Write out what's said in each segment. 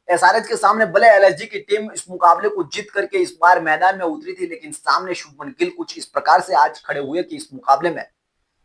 SRH के सामने भले एलएसजी की टीम इस मुकाबले को जीत करके इस बार मैदान में उतरी थी, लेकिन सामने शुभमन गिल कुछ इस प्रकार से आज खड़े हुए कि इस मुकाबले में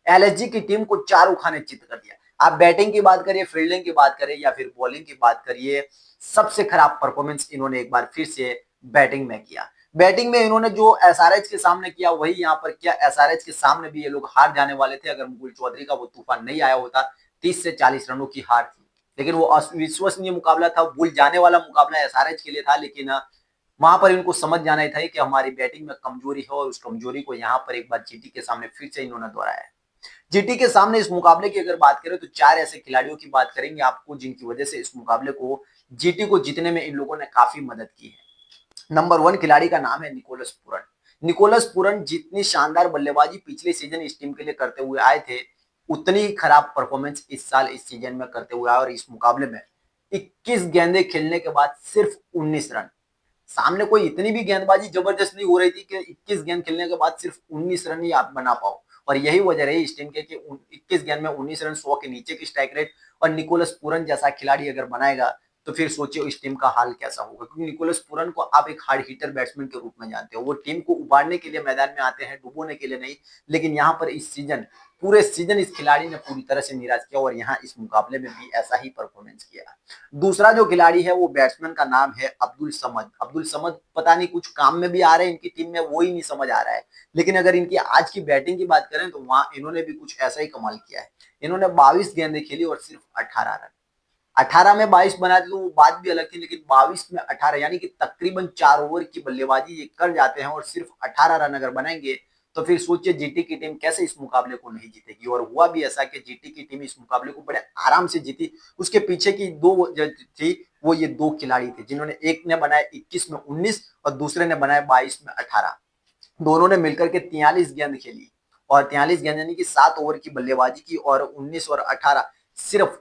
एलएसजी की टीम को चारों खाने चित कर दिया। आप बैटिंग की बात करिए, फील्डिंग की बात करिए या फिर बॉलिंग की बात करिए, सबसे खराब परफॉर्मेंस इन्होंने एक बार फिर से बैटिंग में किया। बैटिंग में इन्होंने जो एसआरएच के सामने किया वही यहाँ पर किया। एसआरएच के सामने भी ये लोग हार जाने वाले थे अगर मुकुल चौधरी का वो तूफान नहीं आया होता। 30 से 40 रनों की हार थी, लेकिन वो अविश्वसनीय मुकाबला था, भूल जाने वाला मुकाबला एसआरएच के लिए था। लेकिन वहां पर इनको समझ जाना था कि हमारी बैटिंग में कमजोरी है और उस कमजोरी को यहाँ पर एक बार जीटी के सामने फिर से इन्होंने दोहराया। जीटी के सामने इस मुकाबले की अगर बात करें तो चार ऐसे खिलाड़ियों की बात करेंगे आपको जिनकी वजह से इस मुकाबले को जीटी को जीतने में इन लोगों ने काफी मदद की है। नंबर 1 खिलाड़ी का नाम है निकोलस पूरन। निकोलस पूरन जितनी शानदार बल्लेबाजी पिछले सीजन इस टीम के लिए करते हुए आए थे, उतनी खराब परफॉर्मेंस इस साल इस सीजन में करते हुए आए और इस मुकाबले में 21 गेंदें खेलने के बाद सिर्फ 19 रन। सामने कोई इतनी भी गेंदबाजी जबरदस्त नहीं हो रही थी कि 21 गेंद खेलने के बाद सिर्फ 19 रन ही आप बना पाओ। और यही वजह रही इस टीम के कि 21 गेंद में 19 रन, 100 के नीचे की स्ट्राइक रेट। और निकोलस पूरन जैसा खिलाड़ी अगर बनाएगा तो फिर सोचिए इस टीम का हाल कैसा होगा, क्योंकि निकोलस पूरन को आप एक हार्ड हिटर बैट्समैन के रूप में जानते हो। वो टीम को उबारने के लिए मैदान में आते हैं, डुबोने के लिए नहीं। लेकिन यहाँ पर इस सीजन, पूरे सीजन इस खिलाड़ी ने पूरी तरह से निराश किया और यहाँ इस मुकाबले में भी ऐसा ही परफॉर्मेंस किया। दूसरा जो खिलाड़ी है वो बैट्समैन का नाम है अब्दुल समद। अब्दुल समद पता नहीं कुछ काम में भी आ रहे हैं इनकी टीम में, वो ही नहीं समझ आ रहा है। लेकिन अगर इनकी आज की बैटिंग की बात करें तो वहां इन्होंने भी कुछ ऐसा ही कमाल किया है। इन्होंने 22 गेंदें खेली और सिर्फ 18 रन। 18 में 22 बनाए थे तो वो बात भी अलग थी, लेकिन 22 में 18 यानी कि तकरीबन 4 ओवर की बल्लेबाजी ये कर जाते हैं और सिर्फ 18 रन अगर बनाएंगे तो फिर सोचिए जीटी की टीम कैसे इस मुकाबले को नहीं जीतेगी। और हुआ भी ऐसा कि जीटी की टीम इस मुकाबले को बड़े आराम से जीती। उसके पीछे की दो थी, वो ये दो खिलाड़ी थे जिन्होंने, एक ने बनाया 21 में 19 और दूसरे ने बनाया 22 में 18। दोनों ने मिलकर के 43 गेंद खेली और 43 गेंद यानी कि 7 ओवर की बल्लेबाजी की और 19 और 18 सिर्फ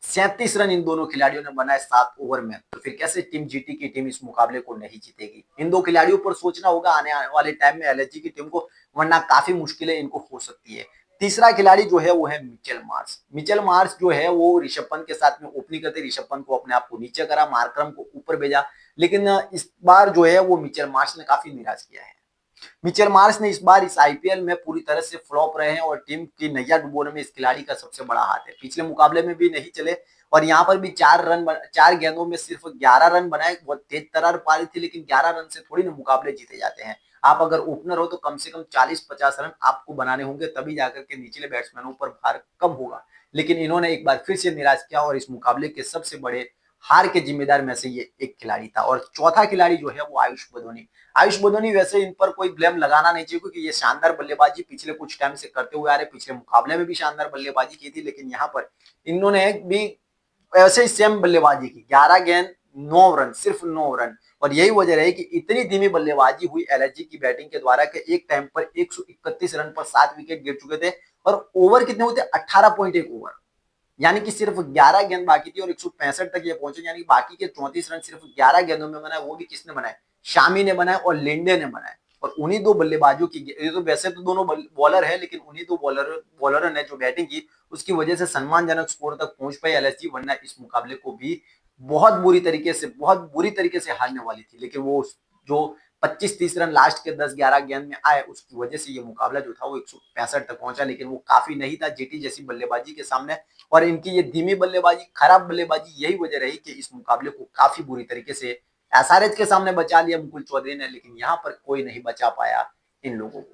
37 रन इन दोनों खिलाड़ियों ने बनाए 7 ओवर में। तो फिर कैसे टीम जीटी की टीम इस मुकाबले को नहीं जीतेगी। इन दो खिलाड़ियों पर सोचना होगा आने वाले टाइम में एलएसजी की टीम को, वरना काफी मुश्किलें इनको हो सकती है। तीसरा खिलाड़ी जो है वो है मिचेल मार्श। मिचेल मार्श जो है वो ऋषभ पंत के साथ में ओपनिंग करते, ऋषभ पंत को अपने आप को नीचे करा, मार्करम को ऊपर भेजा। लेकिन इस बार जो है वो मिचेल मार्श ने काफी निराश किया है। मिचेल मार्श ने इस बार इस आईपीएल में पूरी तरह से फ्लॉप रहे हैं और टीम की नैया डुबोने में इस खिलाड़ी का सबसे बड़ा हाथ है। पिछले मुकाबले में भी नहीं चले और यहाँ पर भी 4 गेंदों में सिर्फ 11 रन बनाए। बहुत तेज तर्रार पारी थी, लेकिन 11 रन से थोड़ी ना मुकाबले जीते जाते हैं। आप अगर ओपनर हो तो कम से कम 40-50 रन आपको बनाने होंगे, तभी जाकर के निचले बैट्समैनों पर भार कम होगा। लेकिन इन्होंने एक बार फिर से निराश किया और इस मुकाबले के सबसे बड़े हार के जिम्मेदार में से ये एक खिलाड़ी था। और चौथा खिलाड़ी जो है वो आयुष बदोनी। आयुष बदोनी वैसे इन पर कोई ब्लेम लगाना नहीं चाहिए, क्योंकि ये शानदार बल्लेबाजी पिछले कुछ टाइम से करते हुए आ रहे। पिछले मुकाबले में भी शानदार बल्लेबाजी की थी, लेकिन यहाँ पर इन्होंने भी ऐसे ही सेम बल्लेबाजी की, 11 गेंद 9 रन, सिर्फ 9 रन। और यही वजह रही कि इतनी धीमी बल्लेबाजी हुई एलएसजी की बैटिंग के द्वारा कि एक टाइम पर 131 रन पर 7 विकेट गिर चुके थे। और ओवर कितने हुए थे? 18.1 ओवर, यानी कि सिर्फ 11 गेंद बाकी थी और 165 तक ये पहुंचे। यानी बाकी के 34 रन सिर्फ 11 गेंदों में बनाए। वो भी किसने बनाए? शामी ने बनाए और लिंडे ने बनाए। और उन्हीं दो बल्लेबाजों की, ये तो वैसे तो दोनों बॉलर है, लेकिन उन्हीं दो बॉलरों ने जो बैटिंग की उसकी वजह से सम्मानजनक स्कोर तक पहुंच पाई एलएसजी, वरना इस मुकाबले को भी बहुत बुरी तरीके से हारने वाली थी। लेकिन वो जो 25-30 रन लास्ट के 10-11 गेंद में आए उसकी वजह से ये मुकाबला जो था वो 165 तक पहुंचा, लेकिन वो काफी नहीं था जीटी जैसी बल्लेबाजी के सामने। और इनकी ये धीमी बल्लेबाजी, खराब बल्लेबाजी, यही वजह रही कि इस मुकाबले को काफी बुरी तरीके से एसआरएच के सामने बचा लिया मुकुल चौधरी ने, लेकिन यहाँ पर कोई नहीं बचा पाया इन लोगों को।